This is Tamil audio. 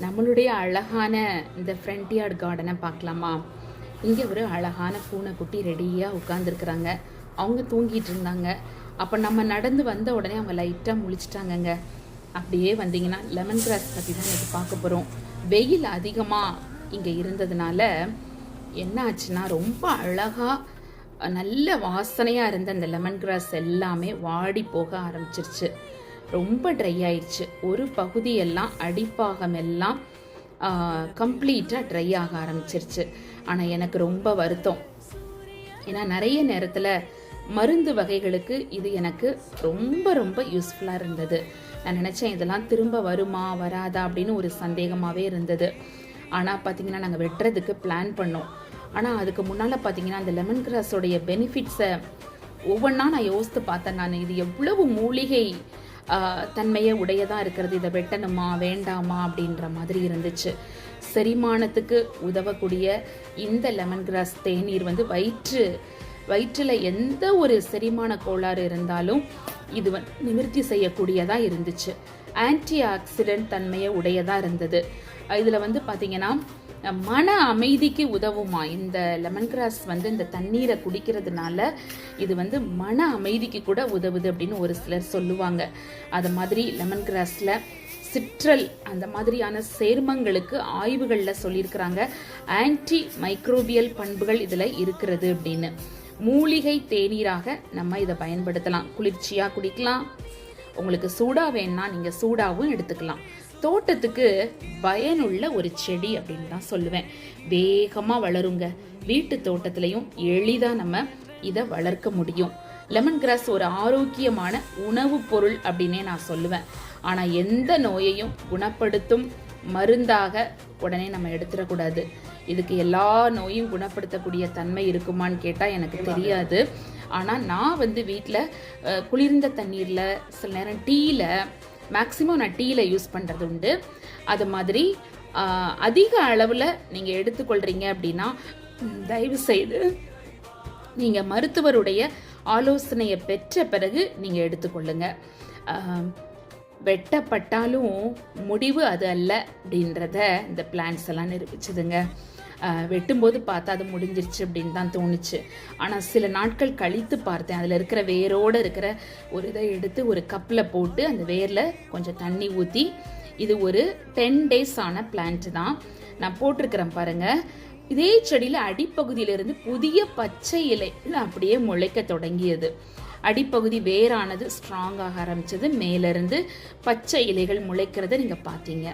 நம்மளுடைய அழகான இந்த ஃப்ரண்ட் யார்ட் கார்டனை பார்க்கலாமா? இங்கே ஒரு அழகான பூனைக்குட்டி ரெடியாக உட்காந்துருக்குறாங்க. அவங்க தூங்கிட்டு இருந்தாங்க. அப்போ நம்ம நடந்து வந்த உடனே அவங்க லைட்டாக முழிச்சிட்டாங்கங்க. அப்படியே வந்தீங்கன்னா லெமன் கிராஸ் பற்றி தான் எனக்கு பார்க்க போகிறோம். வெயில் அதிகமாக இங்கே இருந்ததுனால என்ன ஆச்சுன்னா, ரொம்ப அழகாக நல்ல வாசனையாக இருந்த அந்த லெமன் கிராஸ் எல்லாமே வாடி போக ஆரம்பிச்சிருச்சு. ரொம்ப ட்ரை ஆயிடுச்சு. ஒரு பகுதியெல்லாம் அடிப்பாகம் எல்லாம் கம்ப்ளீட்டாக ட்ரை ஆக ஆரம்பிச்சிருச்சு. ஆனால் எனக்கு ரொம்ப வருத்தம். ஏன்னா நிறைய நேரத்தில் மருந்து வகைகளுக்கு இது எனக்கு ரொம்ப ரொம்ப யூஸ்ஃபுல்லாக இருந்தது. நான் நினச்சேன் இதெல்லாம் திரும்ப வருமா வராதா அப்படின்னு ஒரு சந்தேகமாகவே இருந்தது. ஆனால் பார்த்திங்கன்னா நாங்கள் வெட்டுறதுக்கு பிளான் பண்ணோம். ஆனால் அதுக்கு முன்னால் பார்த்திங்கன்னா அந்த லெமன் கிராஸோடைய பெனிஃபிட்ஸை ஒவ்வொன்றா நான் யோசித்து பார்த்தேன். நான் இது எவ்வளவு மூலிகை தன்மையை உடையதாக இருக்கிறது, இதை வெட்டணுமா வேண்டாமா அப்படின்ற மாதிரி இருந்துச்சு. செரிமானத்துக்கு உதவக்கூடிய இந்த லெமன் கிராஸ் தேநீர் வந்து வயிற்றில் எந்த ஒரு செரிமான கோளாறு இருந்தாலும் இது நிவர்த்தி செய்யக்கூடியதாக இருந்துச்சு. ஆன்டி ஆக்சிடென்ட் தன்மையை உடையதாக இருந்தது. இதில் வந்து பார்த்திங்கன்னா மன அமைதிக்கு உதவுமா இந்த லெமன் கிராஸ் வந்து இந்த தண்ணீரை குடிக்கிறதுனால இது வந்து மன அமைதிக்கு கூட உதவுது அப்படின்னு ஒரு சிலர் சொல்லுவாங்க. அது மாதிரி லெமன் கிராஸில் சிட்ரல் அந்த மாதிரியான சேர்மங்களுக்கு ஆய்வுகளில் சொல்லியிருக்கிறாங்க ஆன்டி மைக்ரோபியல் பண்புகள் இதில் இருக்கிறது அப்படின்னு. மூலிகை தேநீராக நம்ம இதை பயன்படுத்தலாம். குளிர்ச்சியாக குடிக்கலாம். உங்களுக்கு சூடாக வேணும்னா நீங்கள் சூடாகவும் எடுத்துக்கலாம். தோட்டத்துக்கு பயனுள்ள ஒரு செடி அப்படின்னு தான் சொல்லுவேன். வேகமாக வளருங்க. வீட்டு தோட்டத்துலையும் எளிதாக நம்ம இதை வளர்க்க முடியும். லெமன் கிராஸ் ஒரு ஆரோக்கியமான உணவுப் பொருள் அப்படின்னே நான் சொல்லுவேன். ஆனால் எந்த நோயையும் குணப்படுத்தும் மருந்தாக உடனே நம்ம எடுத்துடக்கூடாது. இதுக்கு எல்லா நோயும் குணப்படுத்தக்கூடிய தன்மை இருக்குமான்னு கேட்டால் எனக்கு தெரியாது. ஆனால் நான் வந்து வீட்டில் குளிர்ந்த தண்ணீரில் சில நேரம் டீயில் மேக்ஸிமம் நான் டீயில் யூஸ் பண்ணுறது உண்டு. அது மாதிரி அதிக அளவில் நீங்கள் எடுத்துக்கொள்கிறீங்க அப்படின்னா தயவு செய்து நீங்கள் மருத்துவருடைய ஆலோசனையை பெற்ற பிறகு நீங்கள் எடுத்துக்கொள்ளுங்க. வெட்டப்பட்டாலும் முடிவு அது அல்ல அப்படின்றத இந்த பிளான்ஸ் எல்லாம் நிரூபிச்சுதுங்க. வெட்டும்போது பார்த்தா அது முடிஞ்சிருச்சு அப்படின்னு தான் தோணுச்சு. ஆனால் சில நாட்கள் கழித்து பார்த்தேன். அதில் இருக்கிற வேரோடு இருக்கிற ஒரு இதை எடுத்து ஒரு கப்பில் போட்டு அந்த வேரில் கொஞ்சம் தண்ணி ஊற்றி, இது ஒரு 10 days ஆன பிளான்ட் தான் நான் போட்டிருக்கிறேன் பாருங்கள். இதே செடியில் அடிப்பகுதியிலிருந்து புதிய பச்சை இலை அப்படியே முளைக்க தொடங்கியது. அடிப்பகுதி வேரானது ஸ்ட்ராங்காக ஆரம்பிச்சது. மேலிருந்து பச்சை இலைகள் முளைக்கிறத நீங்கள் பார்த்தீங்க.